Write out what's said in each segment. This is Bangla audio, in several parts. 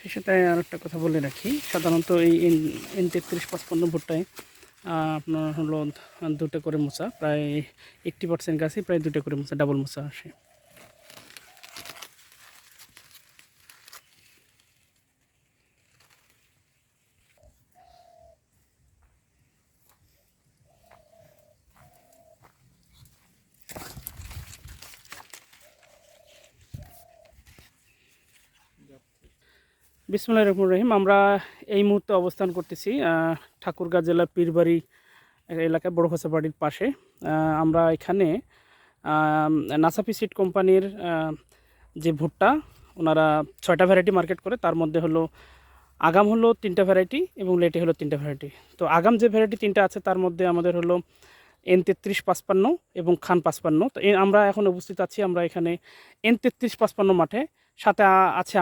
সেই সাথে আর একটা কথা বলে রাখি, সাধারণত এই N33-55 ভুট্টায় আপনার হলো দুটো করে মোচা, প্রায় 80% গাছে প্রায় দুটো করে মোচা, ডাবল মোচা আসে। বিসমিল্লাহির রহমানির রহিম। আমরা এই মুহূর্তে অবস্থান করতেছি ঠাকুরগাঁ জেলার পীরবাড়ি এলাকায় বড় খোসা বাড়ির পাশে। আমরা এখানে নাসাফি সিড কোম্পানির যে ভুট্টা, ওনারা 6টা ভ্যারাইটি মার্কেট করে, তার মধ্যে হলো আগাম হলো 3টা ভ্যারাইটি এবং লেটে হলো 3টা ভ্যারাইটি। তো আগাম যে ভ্যারাইটি 3টা আছে তার মধ্যে আমাদের হলো N33-55 এবং খান 55। তো আমরা এখন উপস্থিত আছি, আমরা এখানে N33-55 মাঠে। সাথে আছে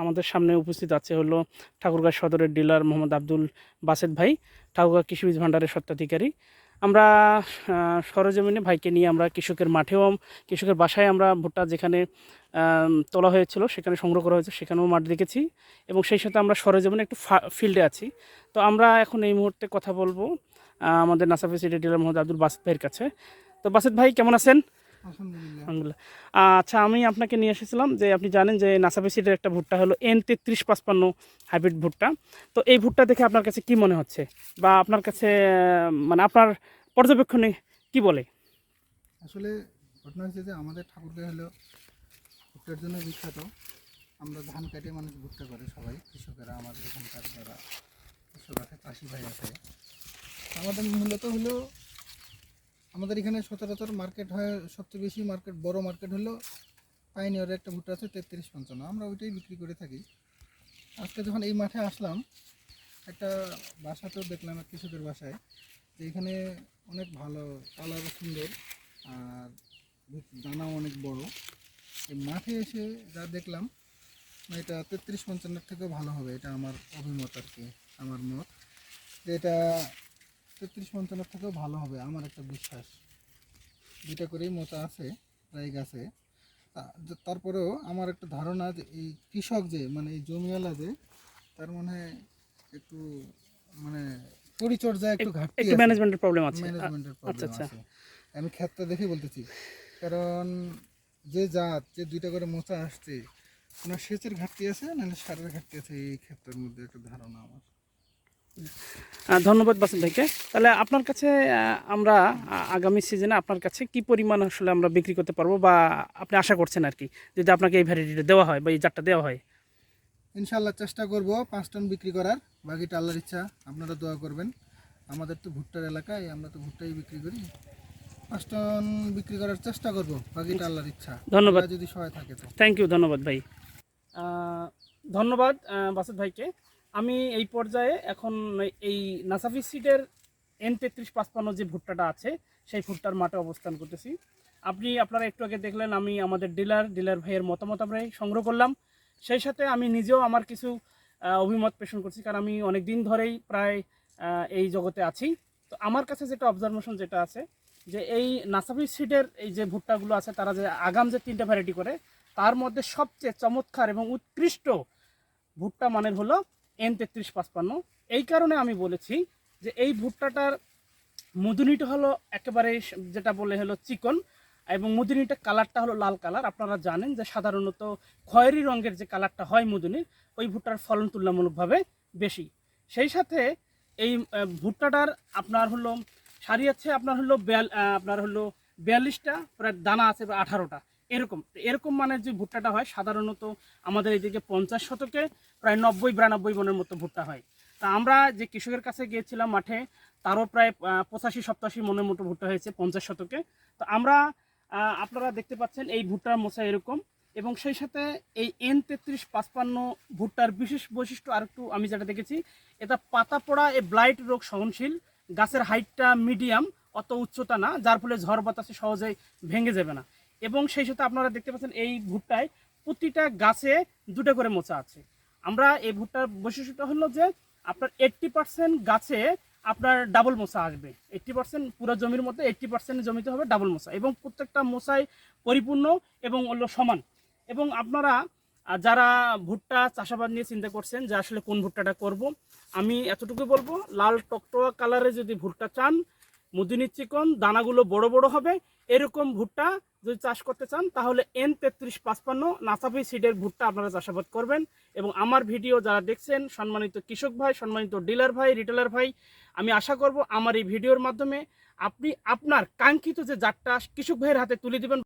আমাদের সামনে উপস্থিত আছে হলো ঠাকুরগাঁ সদরের ডিলার মোহাম্মদ আব্দুল বাসেদ ভাই, ঠাকুরগাঁ কৃষি বীজ ভাণ্ডারের স্বত্বাধিকারী। আমরা সরজমিনে ভাইকে নিয়ে আমরা কৃষকের মাঠেও, কৃষকের বাসায় আমরা ভুট্টা যেখানে তোলা হয়েছিল সেখানে সংগ্রহ করা হয়েছে, সেখানেও মাঠ দেখেছি এবং সেই সাথে আমরা সরজমিনে একটু ফিল্ডে আছি। তো আমরা এখন এই মুহূর্তে কথা বলবো আমাদের নাসাফি সিডের ডিলার মোহাম্মদ আব্দুল বাসেদ ভাইয়ের কাছে। তো বাসেদ ভাই কেমন আছেন? আলহামদুলিল্লাহ। আচ্ছা, আমি আপনাকে নিয়ে এসেছিলাম যে আপনি জানেন যে নাসাফি সিডের একটা ভুট্টা হলো N33-55 হাইব্রিড ভুট্টা। তো এই ভুট্টা দেখে আপনার কাছে কি মনে হচ্ছে, বা আপনার কাছে মানে আপনার পর্যবেক্ষণে কি বলে? আসলে ঘটনা হচ্ছে যে আমাদের ঠাকুরগাঁ হলো ভুট্টার জন্য বিখ্যাত। আমরা ধান কাটে মানুষ ভুট্টা করে, সবাই কৃষকেরা, আমাদের এখানকার যারা কৃষক আছে, চাষি ভাই আছে। আমাদের মূলত হলো আমাদের এখানে সচরাচর মার্কেট হয়, সবচেয়ে বেশি মার্কেট, বড় মার্কেট হলো পাইনিয়রের একটা ভুট্টা আছে 33-55, আমরা ওইটাই বিক্রি করে থাকি। আজকে যখন এই মাঠে আসলাম, একটা বাসাতেও দেখলাম, এক কৃষকের বাসায়, যে এখানে অনেক ভালো, কালারও সুন্দর আর দানাও অনেক বড়। এই মাঠে এসে যা দেখলাম, এটা 33-55 থেকেও ভালো হবে, এটা আমার অভিমত আর কি, আমার মত যে এটা 33-55 থেকেও ভালো হবে, আমার একটা বিশ্বাস। দুইটা করেই মোচা আছে প্রায় গাছে। তারপরেও আমার একটা ধারণা যে এই কৃষক যে, মানে এই জমিওয়ালা যে, তার মনে একটু মানে পরিচর্যা একটু ঘাটতি আছে, ম্যানেজমেন্টের প্রবলেম আছে। ম্যানেজমেন্টের প্রবলেম আচ্ছা। আছে। আমি ক্ষেতটা দেখে বলতেছি, কারণ যে জাত, যে দুইটা করে মোচা আসছে, ওনার সেচের ঘাটতি আছে, নাহলে সারের ঘাটতি আছে, এই ক্ষেত্রের মধ্যে একটা ধারণা আমার। ধন্যবাদ বাসেদ ভাইকে। তাহলে আপনার কাছে আমরা আগামী সিজনে আপনার কাছে কি পরিমাণ আসলে আমরা বিক্রি করতে পারবো, বা আপনি আশা করছেন আর কি, যদি আপনাকে এই ভ্যারাইটিটা দেওয়া হয় বা এই জাতটা দেওয়া হয়? ইনশাল্লাহ চেষ্টা করব 5 টন বিক্রি করার, বাকিটা আল্লাহর ইচ্ছা, আপনারা দোয়া করবেন। আমাদের তো ভুট্টার এলাকায়, আমরা তো ভুট্টাই বিক্রি করি। 5 টন বিক্রি করার চেষ্টা করব, বাকিটা আল্লাহর ইচ্ছা, ধন্যবাদ, যদি সহায় থাকে তো। থ্যাংক ইউ, ধন্যবাদ ভাই। ধন্যবাদ বাসেদ ভাইকে। আমি এই পর্যায়ে এখন এই নাসাফি সিডের N33-55 যে ভুট্টাটা আছে সেই ভুট্টার মাঠে অবস্থান করতেছি। আপনারা একটু আগে দেখলেন আমি আমাদের ডিলার ভাইয়ের মতামত আমরা সংগ্রহ করলাম। সেই সাথে আমি নিজেও আমার কিছু অভিমত পেশন করছি, কারণ আমি অনেক দিন ধরেই প্রায় এই জগতে আছি। তো আমার কাছে যেটা অবজারভেশন যেটা আছে, যে এই নাসাফি সিডের এই যে ভুট্টাগুলো আছে, তারা যে আগাম যে 3টা ভ্যারাইটি করে, তার মধ্যে সবচেয়ে চমৎকার এবং উৎকৃষ্ট ভুট্টা মানের হলো N33-55। এই কারণে আমি বলেছি যে এই ভুট্টাটার মধুনিটা হলো একেবারে যেটা বলে হলো চিকন, এবং মধুনিটা কালারটা হলো লাল কালার। আপনারা জানেন যে সাধারণত খয়েরি রঙের যে কালারটা হয় মধুনির, ওই ভুট্টার ফলন তুলনামূলকভাবে বেশি। সেই সাথে এই ভুট্টাটার আপনার হলো সারি আছে, আপনার হলো 42টা, প্রায় দানা আছে 18টা, এরকম মানের যে ভুট্টাটা হয়, সাধারণত আমাদের এইদিকে 50 শতকে প্রায় 90-92 মনের মতো ভুট্টা হয়। তা আমরা যে কৃষকের কাছে গিয়েছিলাম মাঠে, তারও প্রায় 85-87 মনের মতো ভুট্টা হয়েছে 50 শতকে। তো আমরা আপনারা দেখতে পাচ্ছেন এই ভুট্টার মোচা এরকম, এবং সেই সাথে এই N33-55 ভুট্টার বিশেষ বৈশিষ্ট্য আরেকটু আমি যেটা দেখেছি, এটা পাতা পোড়া এই ব্লাইট রোগ সহনশীল, গাছের হাইটটা মিডিয়াম, অত উচ্চতা না, যার ফলে ঝড় বাতাসে সহজেই ভেঙে যাবে না। এবং সেই সাথে আপনারা দেখতে পাচ্ছেন এই ভুট্টায় প্রতিটা গাছে 2টা করে মোচা আছে। আমরা এই ভুট্টার বৈশিষ্ট্যটা হলো যে আপনার 80% গাছে আপনার ডাবল মোচা আসবে, 80% পুরো জমির মধ্যে 80% জমিতে হবে ডাবল মোচা, এবং প্রত্যেকটা মোচাই পরিপূর্ণ এবং হলো সমান। এবং আপনারা আর যারা ভুট্টা চাষাবাদ নিয়ে চিন্তা করছেন যে আসলে কোন ভুট্টাটা করব, আমি এতটুকু বলবো, লাল টকটকা কালারে যদি ভুট্টা চান, মুদিনী চিকন, দানাগুলো বড় বড় হবে, এরকম ভুট্টা যদি চাষ করতে চান তাহলে N3355 নাসাফি সিডের ভুট্টা আপনারা চাষাবাদ করবেন। এবং আমার ভিডিও যারা দেখছেন, সম্মানিত কৃষক ভাই, সম্মানিত ডিলার ভাই, রিটেলার ভাই, আমি আশা করব আমার এই ভিডিওর মাধ্যমে আপনি আপনার কাঙ্ক্ষিত যে জাতটা কৃষক ভাইয়ের হাতে তুলে দিবেন।